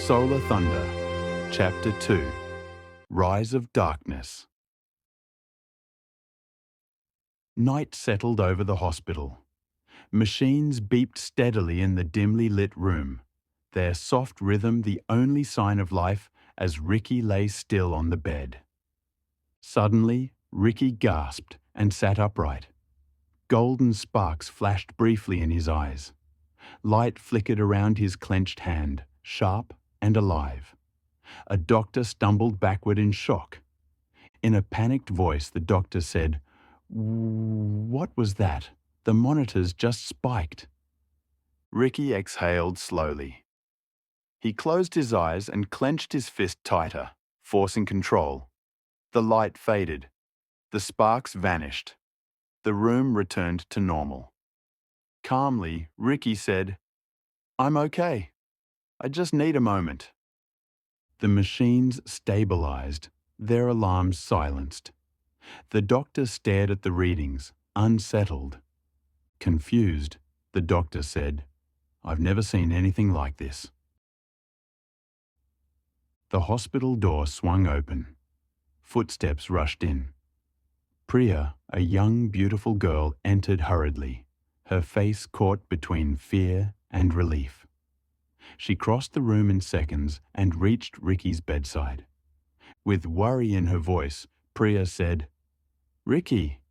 Solar Thunder, Chapter 2, Rise of Darkness. Night settled over the hospital. Machines beeped steadily in the dimly lit room, their soft rhythm the only sign of life as Ricky lay still on the bed. Suddenly, Ricky gasped and sat upright. Golden sparks flashed briefly in his eyes. Light flickered around his clenched hand, sharp and alive. A doctor stumbled backward in shock. In a panicked voice, the doctor said, "What was that? The monitors just spiked." Ricky exhaled slowly. He closed his eyes and clenched his fist tighter, forcing control. The light faded. The sparks vanished. The room returned to normal. Calmly, Ricky said, "I'm okay. I just need a moment." The machines stabilized, their alarms silenced. The doctor stared at the readings, unsettled. Confused, the doctor said, "I've never seen anything like this." The hospital door swung open. Footsteps rushed in. Priya, a young, beautiful girl, entered hurriedly, her face caught between fear and relief. She crossed the room in seconds and reached Ricky's bedside. With worry in her voice, Priya said, "Ricky,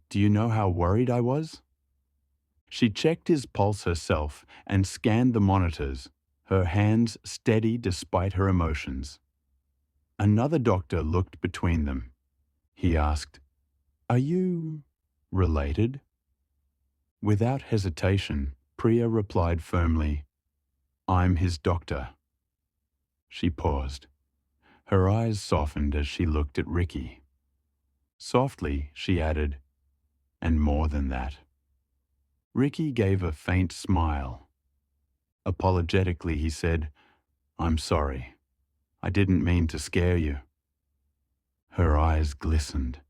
do you know how worried I was?" She checked his pulse herself and scanned the monitors, her hands steady despite her emotions. Another doctor looked between them. He asked, "Are you related?" Without hesitation, Priya replied firmly, "I'm his doctor." She paused. Her eyes softened as she looked at Ricky. Softly, she added, "And more than that." Ricky gave a faint smile. Apologetically, he said, "I'm sorry. I didn't mean to scare you." Her eyes glistened.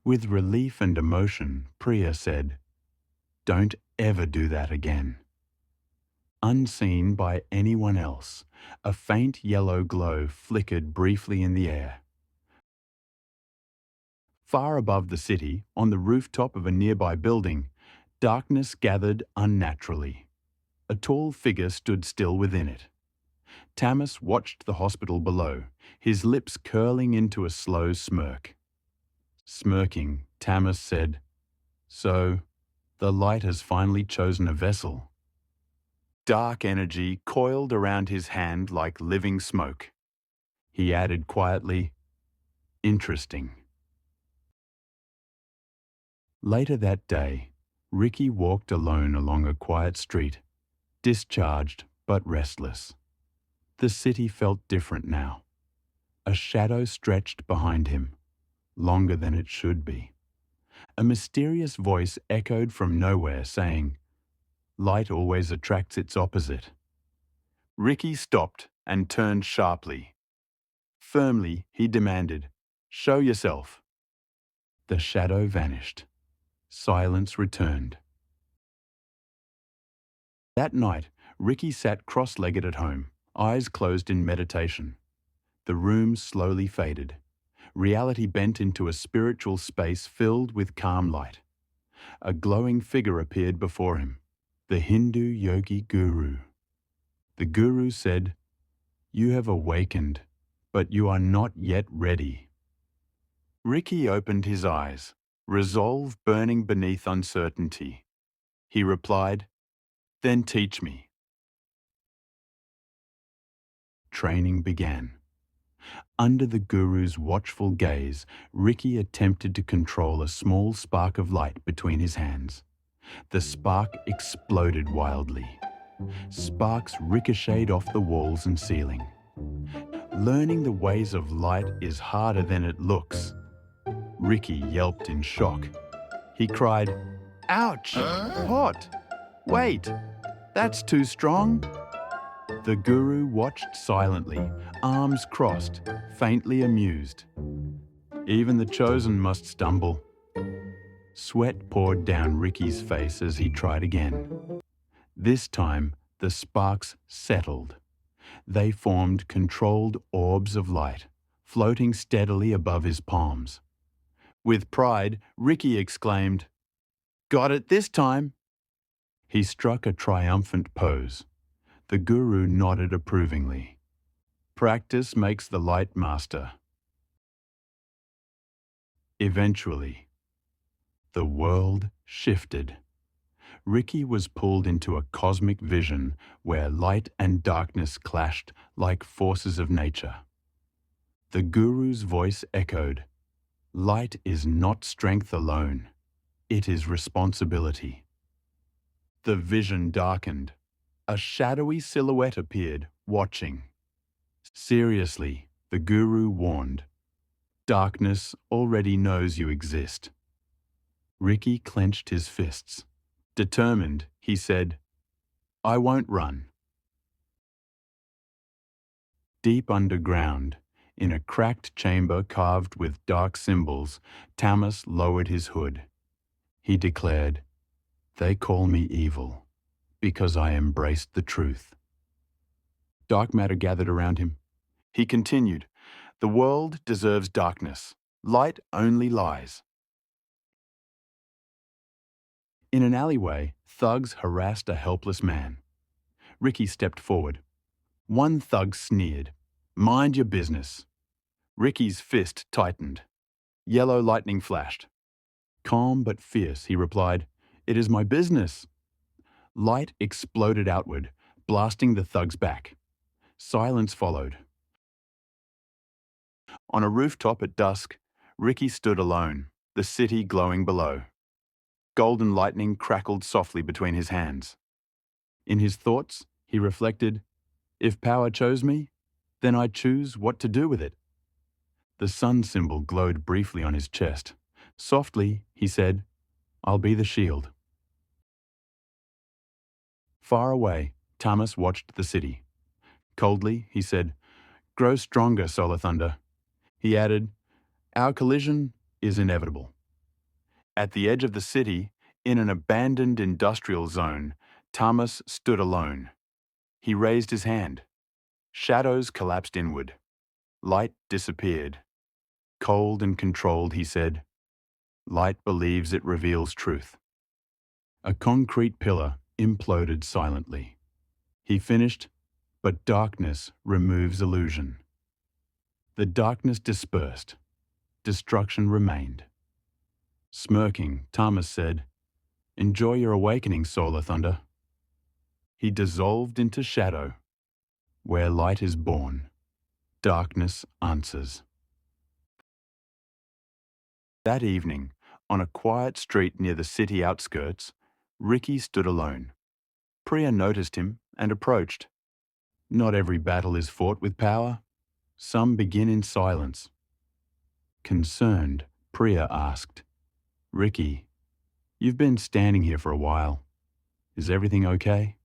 With relief and emotion, Priya said, "Don't ever do that again." Unseen by anyone else, a faint yellow glow flickered briefly in the air. Far above the city, on the rooftop of a nearby building, darkness gathered unnaturally. A tall figure stood still within it. Tamas watched the hospital below, his lips curling into a slow smirk. Smirking, Tamas said, "So, the light has finally chosen a vessel." Dark energy coiled around his hand like living smoke. He added quietly, "Interesting." Later that day, Ricky walked alone along a quiet street, discharged but restless. The city felt different now. A shadow stretched behind him, longer than it should be. A mysterious voice echoed from nowhere saying, "Light always attracts its opposite." Ricky stopped and turned sharply. Firmly, he demanded, "Show yourself." The shadow vanished. Silence returned. That night, Ricky sat cross-legged at home, eyes closed in meditation. The room slowly faded. Reality bent into a spiritual space filled with calm light. A glowing figure appeared before him, the Hindu yogi guru. The guru said, "You have awakened, but you are not yet ready." Ricky opened his eyes, resolve burning beneath uncertainty. He replied, "Then teach me." Training began. Under the guru's watchful gaze, Ricky attempted to control a small spark of light between his hands. The spark exploded wildly. Sparks ricocheted off the walls and ceiling. Learning the ways of light is harder than it looks. Ricky yelped in shock. He cried, "Ouch! Hot! Wait! That's too strong!" The guru watched silently, arms crossed, faintly amused. Even the chosen must stumble. Sweat poured down Ricky's face as he tried again. This time, the sparks settled. They formed controlled orbs of light, floating steadily above his palms. With pride, Ricky exclaimed, "Got it this time!" He struck a triumphant pose. The guru nodded approvingly. Practice makes the light master. Eventually, the world shifted. Ricky was pulled into a cosmic vision where light and darkness clashed like forces of nature. The guru's voice echoed, "Light is not strength alone. It is responsibility." The vision darkened. A shadowy silhouette appeared, watching. "Seriously," the guru warned. "Darkness already knows you exist." Ricky clenched his fists. Determined, he said, "I won't run." Deep underground, in a cracked chamber carved with dark symbols, Tamas lowered his hood. He declared, "They call me evil, because I embraced the truth." Dark matter gathered around him. He continued, "The world deserves darkness. Light only lies." In an alleyway, thugs harassed a helpless man. Ricky stepped forward. One thug sneered, "Mind your business." Ricky's fist tightened. Yellow lightning flashed. Calm but fierce, he replied, "It is my business." Light exploded outward, blasting the thug's back. Silence followed. On a rooftop at dusk, Ricky stood alone, the city glowing below. Golden lightning crackled softly between his hands. In his thoughts, he reflected, "If power chose me, then I'd choose what to do with it." The sun symbol glowed briefly on his chest. Softly, he said, "I'll be the shield." Far away, Tamas watched the city. Coldly, he said, "Grow stronger, Solar Thunder." He added, "Our collision is inevitable." At the edge of the city, in an abandoned industrial zone, Tamas stood alone. He raised his hand. Shadows collapsed inward. Light disappeared. Cold and controlled, he said, "Light believes it reveals truth." A concrete pillar imploded silently. He finished, "But darkness removes illusion." The darkness dispersed. Destruction remained. Smirking, Tamas said, "Enjoy your awakening, Solar Thunder." He dissolved into shadow. Where light is born, darkness answers. That evening, on a quiet street near the city outskirts, Ricky stood alone. Priya noticed him and approached. Not every battle is fought with power. Some begin in silence. Concerned, Priya asked, "Ricky, you've been standing here for a while. Is everything okay?"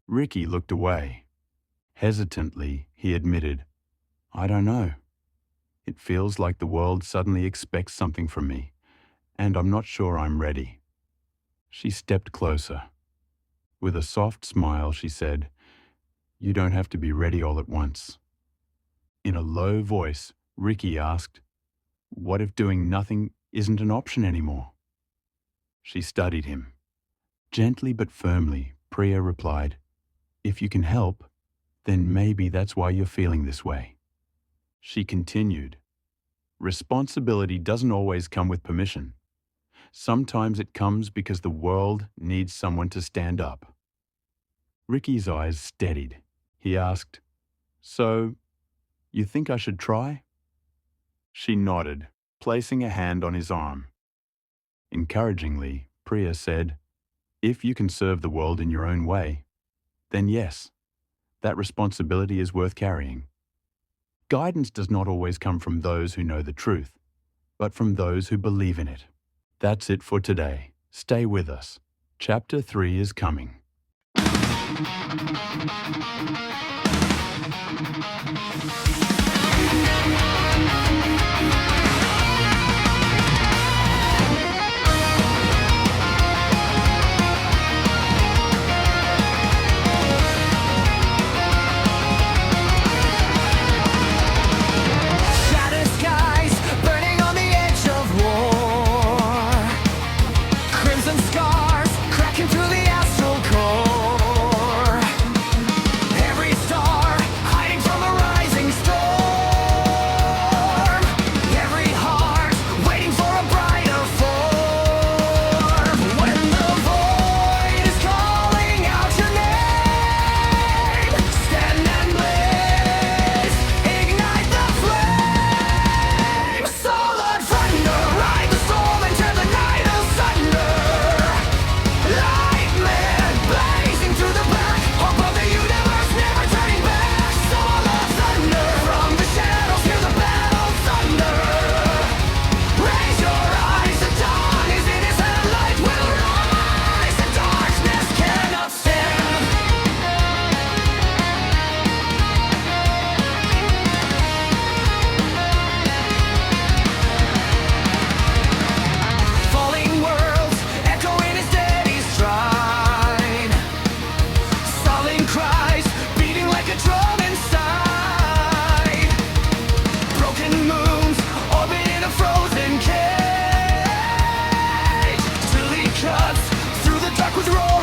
Ricky looked away. Hesitantly, he admitted, "I don't know. It feels like the world suddenly expects something from me, and I'm not sure I'm ready." She stepped closer. With a soft smile, she said, "You don't have to be ready all at once." In a low voice, Ricky asked, "What if doing nothing isn't an option anymore?" She studied him. Gently but firmly, Priya replied, "If you can help, then maybe that's why you're feeling this way." She continued, "Responsibility doesn't always come with permission. Sometimes it comes because the world needs someone to stand up." Ricky's eyes steadied. He asked, "So, you think I should try?" She nodded, placing a hand on his arm. Encouragingly, Priya said, "If you can serve the world in your own way, then yes, that responsibility is worth carrying. Guidance does not always come from those who know the truth, but from those who believe in it." That's it for today. Stay with us. Chapter 3 is coming. back with the roar.